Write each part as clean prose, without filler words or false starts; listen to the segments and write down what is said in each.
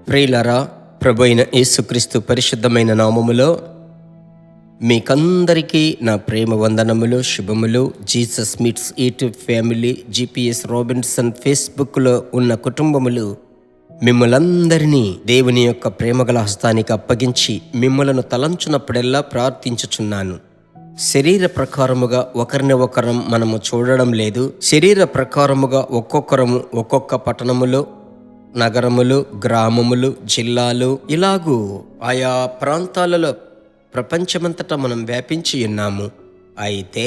ప్రియులారా, ప్రభు అయిన యేసుక్రీస్తు పరిశుద్ధమైన నామములో మీకందరికీ నా ప్రేమ వందనములు, శుభములు. Jesus meets YouTube family, GPS Robinson ఫేస్బుక్లో ఉన్న కుటుంబములు మిమ్మలందరినీ దేవుని యొక్క ప్రేమగల హస్తానికి అప్పగించి మిమ్మలను తలంచునప్పుడెల్లా ప్రార్థించుచున్నాను. శరీర ప్రకారముగా ఒకరిని ఒకరం మనము చూడడం లేదు. శరీర ప్రకారముగా ఒక్కొక్కరము ఒక్కొక్క పట్టణములో, నగరములు, గ్రామములు, జిల్లాలు, ఇలాగూ ఆయా ప్రాంతాలలో ప్రపంచమంతటా మనం వ్యాపించి ఉన్నాము. అయితే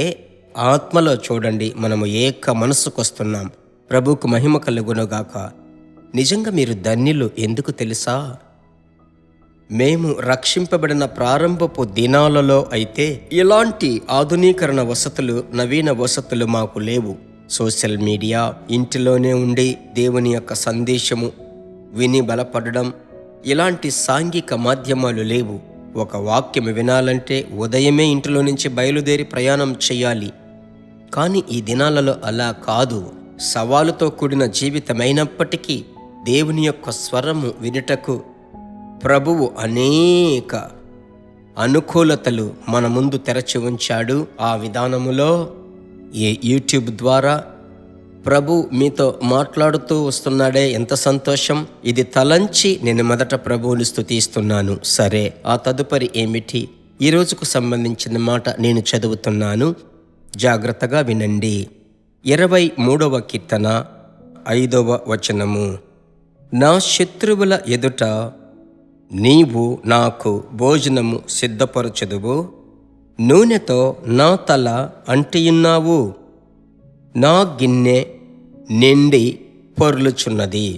ఆత్మలో చూడండి, మనము ఏక మనసుకొస్తున్నాం. ప్రభువుకు మహిమ కలుగునుగాక. నిజంగా మీరు ధన్యులు. ఎందుకు తెలుసా? మేము రక్షింపబడిన ప్రారంభపు దినాలలో అయితే ఇలాంటి ఆధునీకరణ వసతులు, నవీన వసతులు మాకు లేవు. సోషల్ మీడియా, ఇంటిలోనే ఉండి దేవుని యొక్క సందేశము విని బలపడడం, ఇలాంటి సాంఘిక మాధ్యమాలు లేవు. ఒక వాక్యం వినాలంటే ఉదయమే ఇంటిలో నుంచి బయలుదేరి ప్రయాణం చేయాలి. కానీ ఈ దినాలలో అలా కాదు. సవాలుతో కూడిన జీవితమైనప్పటికీ దేవుని యొక్క స్వరము వినుటకు ప్రభువు అనేక అనుకూలతలు మన ముందు తెరచి ఉంచాడు. ఆ విధానములో ఈ యూట్యూబ్ ద్వారా ప్రభు మీతో మాట్లాడుతూ వస్తున్నాడే, ఎంత సంతోషం! ఇది తలంచి నేను మొదట ప్రభువుని స్తుతిస్తున్నాను. సరే, ఆ తదుపరి ఏమిటి? ఈ రోజుకు సంబంధించిన మాట నేను చదువుతున్నాను, జాగ్రత్తగా వినండి. 23వ కీర్తన 5వ వచనము. నా శత్రువుల ఎదుట నీవు నాకు భోజనము సిద్ధపరచెదువు, నూనెతో నా తల అంటియున్నావు, నా గిన్నె నిండి పొర్లుచున్నది.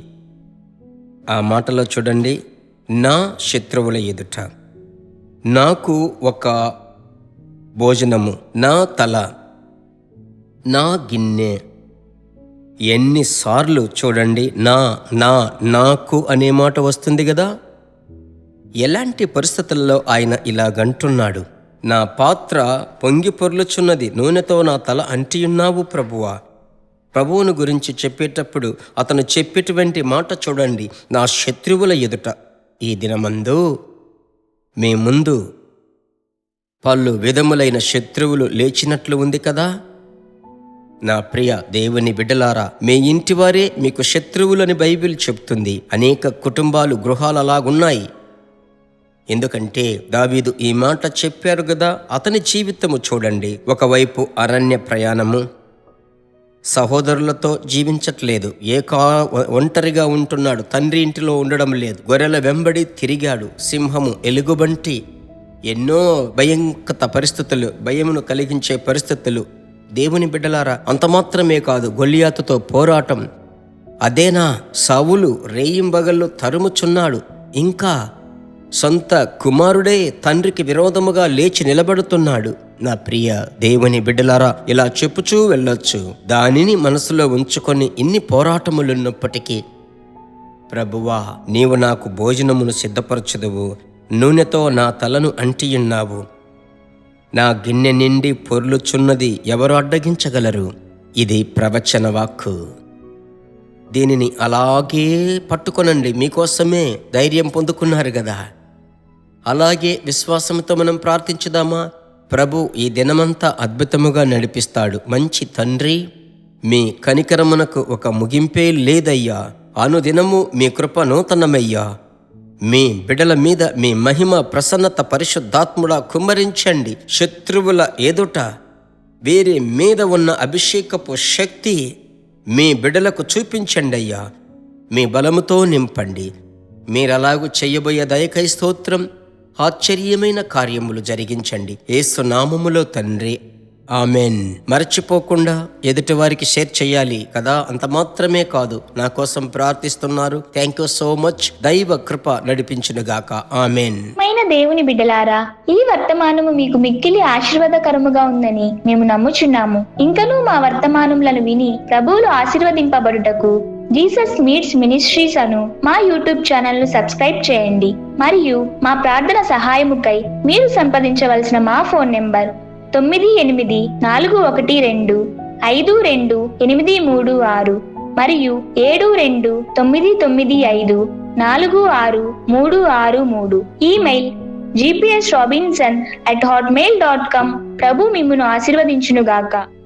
ఆ మాటలో చూడండి, నా శత్రువుల ఎదుట నాకు ఒక భోజనము, నా తల, నా గిన్నె. ఎన్నిసార్లు చూడండి నాకు అనే మాట వస్తుంది కదా. ఎలాంటి పరిస్థితుల్లో ఆయన ఇలాగంటున్నాడు? నా పాత్ర పొంగి పొర్లుచున్నది, నూనెతో నా తల అంటియున్నావు ప్రభువా. ప్రభువును గురించి చెప్పేటప్పుడు అతను చెప్పేటువంటి మాట చూడండి, నా శత్రువుల ఎదుట. ఈ దినమందు మీ ముందు పలు విధములైన శత్రువులు లేచినట్లు ఉంది కదా. నా ప్రియ దేవుని బిడ్డలారా, మీ ఇంటివారే మీకు శత్రువులని బైబిల్ చెప్తుంది. అనేక కుటుంబాలు, గృహాలు అలాగున్నాయి. ఎందుకంటే దావీదు ఈ మాట చెప్పారు కదా. అతని జీవితము చూడండి. ఒకవైపు అరణ్య ప్రయాణము, సహోదరులతో జీవించట్లేదు, ఒంటరిగా ఉంటున్నాడు, తండ్రి ఇంటిలో ఉండడం లేదు, గొర్రెల వెంబడి తిరిగాడు, సింహము, ఎలుగుబంటి, ఎన్నో భయంకర పరిస్థితులు, భయమును కలిగించే పరిస్థితులు. దేవుని బిడ్డలారా, అంత మాత్రమే కాదు, గొల్లియాతుతో పోరాటం. అదేనా, సౌలు రేయింబగళ్ళు తరుముచున్నాడు. ఇంకా సొంత కుమారుడే తండ్రికి విరోధముగా లేచి నిలబడుతున్నాడు. నా ప్రియ దేవుని బిడ్డలారా, ఇలా చెప్పుచూ వెళ్ళొచ్చు. దానిని మనసులో ఉంచుకొని ఇన్ని పోరాటములున్నప్పటికీ, ప్రభువా నీవు నాకు భోజనమును సిద్ధపరచుదువు, నూనెతో నా తలను అంటియున్నావు, నా గిన్నె నిండి పొర్లుచున్నది, ఎవరు అడ్డగించగలరు? ఇది ప్రవచన వాక్కు. దీనిని అలాగే పట్టుకొనండి. మీకోసమే ధైర్యం పొందుకున్నారు కదా. అలాగే విశ్వాసంతో మనం ప్రార్థించుదామా? ప్రభు ఈ దినమంతా అద్భుతముగా నడిపిస్తాడు. మంచి తండ్రి, మీ కనికరమునకు ఒక ముగింపే లేదయ్యా. అనుదినము మీ కృప నూతనమయ్యా. మీ బిడల మీద మీ మహిమ, ప్రసన్నత పరిశుద్ధాత్ముడా కుమ్మరించండి. శత్రువుల ఎదుట వీరి మీద ఉన్న అభిషేకపు శక్తి మీ బిడలకు చూపించండి అయ్యా. మీ బలముతో నింపండి. మీరలాగు చెయ్యబోయే దయకై స్తోత్రం. ఆశ్చర్యమైన కార్యములు జరిగించండి. యేసు నామములో తండ్రి, ఆమెన్. మర్చిపోకుండా ఎదుటి వారికి షేర్ చేయాలి కదా. అంత మాత్రమే కాదు, నా కోసం ప్రార్థిస్తున్నారు. Thank you so much. దైవ కృప నడిపించునుగాక. ఆమెన్. దేవుని బిడ్డలారా, ఈ వర్తమానము మీకు మిక్కిలి ఆశీర్వాదకరముగా ఉందని మేము నమ్ముచున్నాము. ఇంకనూ మా వర్తమానములను విని ప్రభువులు ఆశీర్వదింపబడుటకు జీసస్ మీట్స్ మినిస్ట్రీస్ అను మా యూట్యూబ్ ఛానల్ ను సబ్స్క్రైబ్ చేయండి. మరియు మా ప్రార్థన సహాయముకై మీరు సంప్రదించవలసిన మా ఫోన్ నెంబర్ 9841252836. మరియు 7299546363. Email gpsrobinson@hotmail.com. ప్రభు మిమ్మును ఆశీర్వదించునుగాక.